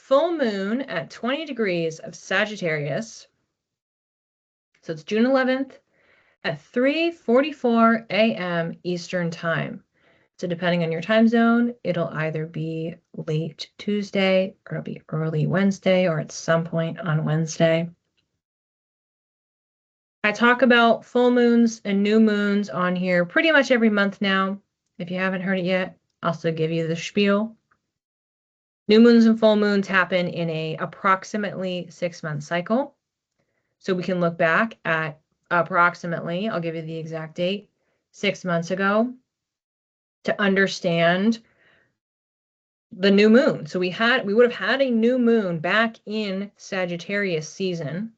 full moon at 20 degrees of Sagittarius. So it's June 11th at 3:44 a.m. Eastern Time. So depending on your time zone, it'll either be late Tuesday or it'll be early Wednesday or at some point on Wednesday. I talk about full moons and new moons on here pretty much every month now. If you haven't heard it yet, I'll still give you the spiel. New moons and full moons happen in a approximately 6-month cycle. So we can look back at approximately, I'll give you the exact date, 6 months ago to understand the new moon. So we would have had a new moon back in Sagittarius season,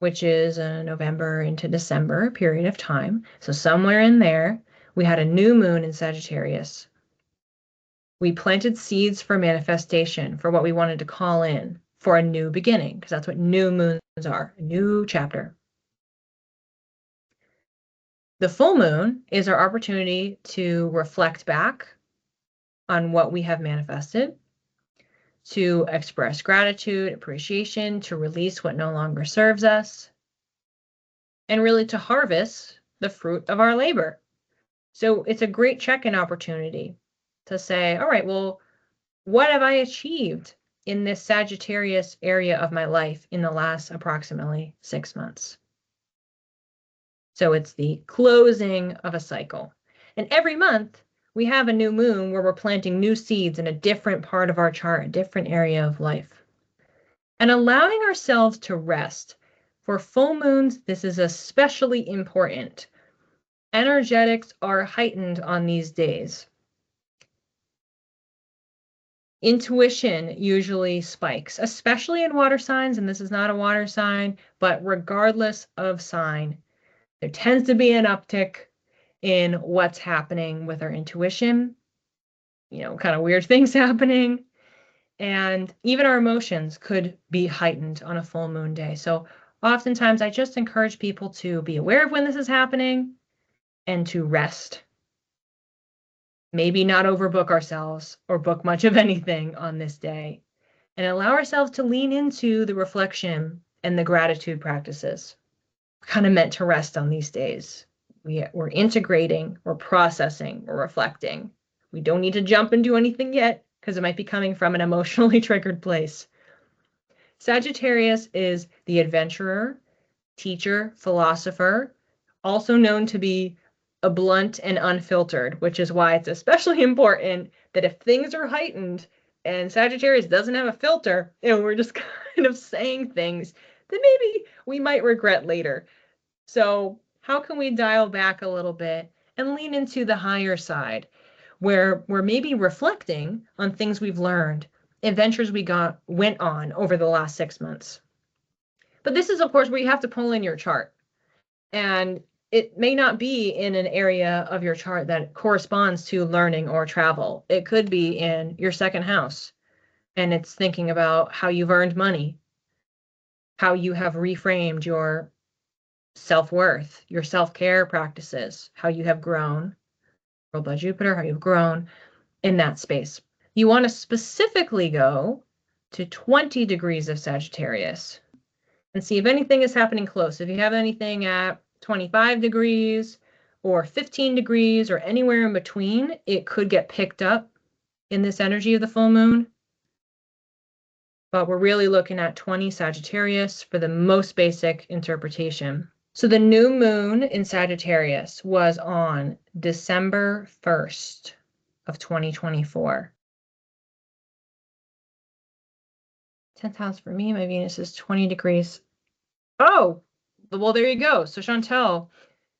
which is a November into December period of time. So somewhere in there, we had a new moon in Sagittarius. We planted seeds for manifestation, for what we wanted to call in, for a new beginning, because that's what new moons are, a new chapter. The full moon is our opportunity to reflect back on what we have manifested, to express gratitude, appreciation, to release what no longer serves us, and really to harvest the fruit of our labor. So it's a great check-in opportunity to say, all right, well, what have I achieved in this Sagittarius area of my life in the last approximately 6 months? So it's the closing of a cycle. And every month we have a new moon where we're planting new seeds in a different part of our chart, a different area of life. And allowing ourselves to rest. For full moons, this is especially important. Energetics are heightened on these days. Intuition usually spikes, especially in water signs, and this is not a water sign, but regardless of sign, there tends to be an uptick in what's happening with our intuition, kind of weird things happening. And even our emotions could be heightened on a full moon day. So oftentimes I just encourage people to be aware of when this is happening and to rest. Maybe not overbook ourselves or book much of anything on this day, and allow ourselves to lean into the reflection and the gratitude practices. We're kind of meant to rest on these days. We're integrating, we're processing, we're reflecting. We don't need to jump and do anything yet because it might be coming from an emotionally triggered place. Sagittarius is the adventurer, teacher, philosopher, also known to be a blunt and unfiltered, which is why it's especially important that if things are heightened and Sagittarius doesn't have a filter, we're just kind of saying things that maybe we might regret later. So how can we dial back a little bit and lean into the higher side where we're maybe reflecting on things we've learned, adventures we went on over the last 6 months. But this is, of course, where you have to pull in your chart. And it may not be in an area of your chart that corresponds to learning or travel. It could be in your second house, and it's thinking about how you've earned money, how you have reframed your self-worth, your self-care practices, how you have grown, ruled by Jupiter, how you've grown in that space. You want to specifically go to 20 degrees of Sagittarius and see if anything is happening close. If you have anything at 25 degrees or 15 degrees or anywhere in between, it could get picked up in this energy of the full moon. But we're really looking at 20 Sagittarius for the most basic interpretation. So the new moon in Sagittarius was on December 1st of 2024. 10th house for me, my Venus is 20 degrees. Oh, well, there you go. So Chantel,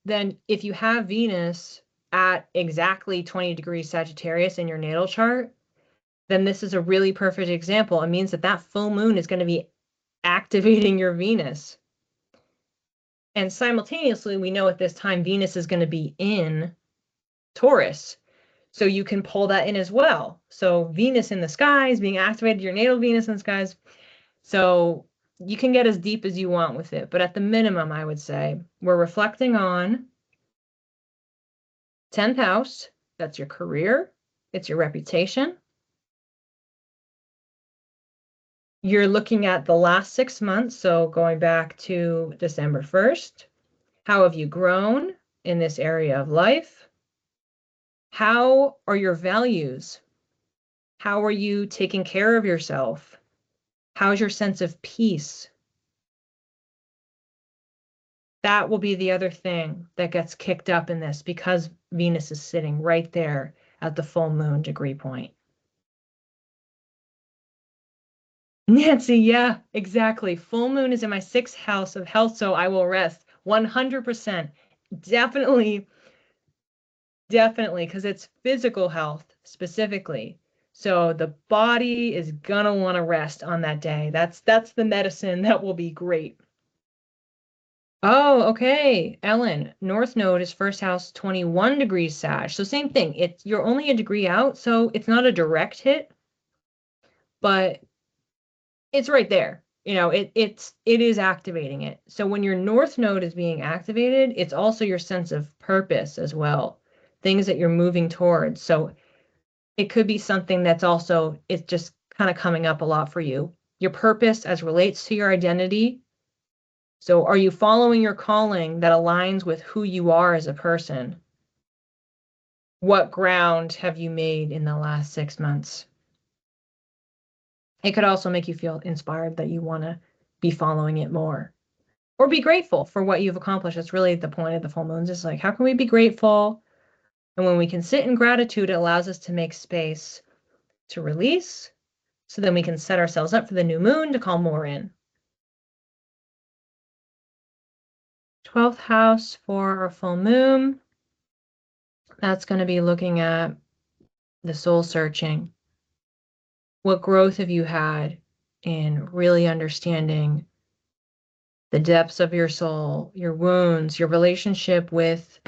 then if you have Venus at exactly 20 degrees Sagittarius in your natal chart, then this is a really perfect example. It means that that full moon is going to be activating your Venus. And simultaneously, we know at this time, Venus is going to be in Taurus. So you can pull that in as well. So Venus in the skies being activated, your natal Venus in the skies. So you can get as deep as you want with it. But at the minimum, I would say, we're reflecting on 10th house. That's your career. It's your reputation. You're looking at the last 6 months, so going back to December 1st. How have you grown in this area of life? How are your values? How are you taking care of yourself? How's your sense of peace? That will be the other thing that gets kicked up in this because Venus is sitting right there at the full moon degree point. Nancy, yeah, exactly. Full moon is in my 6th house of health, so I will rest 100%. Definitely, definitely, because it's physical health specifically. So the body is gonna want to rest on that day. That's the medicine that will be great. Oh, okay. Ellen, North Node is first house 21 degrees Sag. So same thing. You're only a degree out, so it's not a direct hit, but it's right there. It is activating it. So when your North Node is being activated, it's also your sense of purpose as well, things that you're moving towards. So it could be something it's just kind of coming up a lot for you. Your purpose as relates to your identity. So are you following your calling that aligns with who you are as a person? What ground have you made in the last 6 months? It could also make you feel inspired that you want to be following it more or be grateful for what you've accomplished. That's really the point of the full moons, is like, how can we be grateful? And when we can sit in gratitude, it allows us to make space to release. So then we can set ourselves up for the new moon to call more in. 12th house for our full moon. That's going to be looking at the soul searching. What growth have you had in really understanding the depths of your soul, your wounds, your relationship with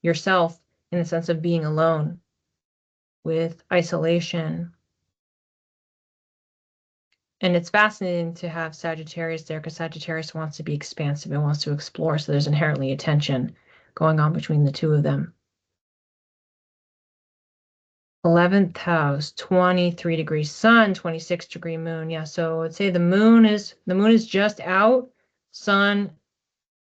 yourself in the sense of being alone, with isolation? And it's fascinating to have Sagittarius there because Sagittarius wants to be expansive and wants to explore. So there's inherently a tension going on between the two of them. 11th house, 23 degrees sun, 26 degree moon. Yeah, so I'd say the moon is just out, sun,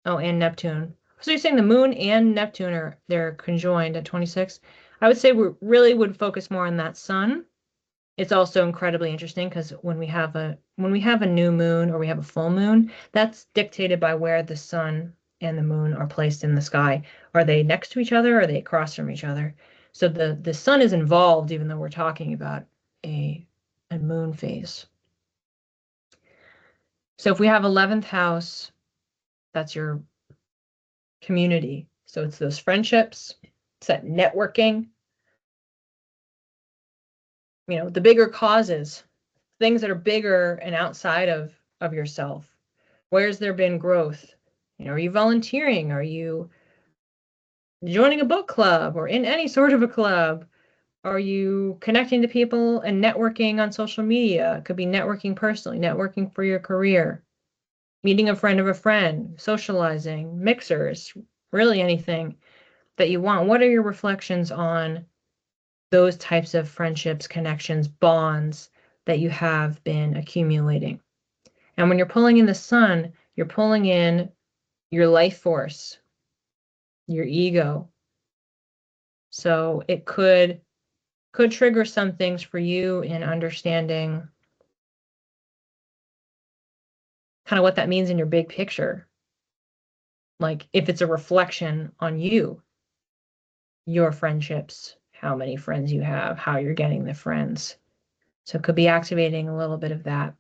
and Neptune. So you're saying the moon and Neptune they're conjoined at 26. I would say we really would focus more on that sun. It's also incredibly interesting because when we have a new moon or we have a full moon, that's dictated by where the sun and the moon are placed in the sky. Are they next to each other? Or are they across from each other? So the sun is involved, even though we're talking about a moon phase. So if we have 11th house, that's your community. So it's those friendships, it's that networking, the bigger causes, things that are bigger and outside of yourself. Where's there been growth? Are you volunteering? Are you joining a book club or in any sort of a club? Are you connecting to people and networking on social media? It could be networking personally, networking for your career, meeting a friend of a friend, socializing, mixers, really anything that you want. What are your reflections on those types of friendships, connections, bonds that you have been accumulating? And when you're pulling in the sun, you're pulling in your life force, your ego. So it could trigger some things for you in understanding kind of what that means in your big picture. Like if it's a reflection on you, your friendships, how many friends you have, how you're getting the friends. So it could be activating a little bit of that.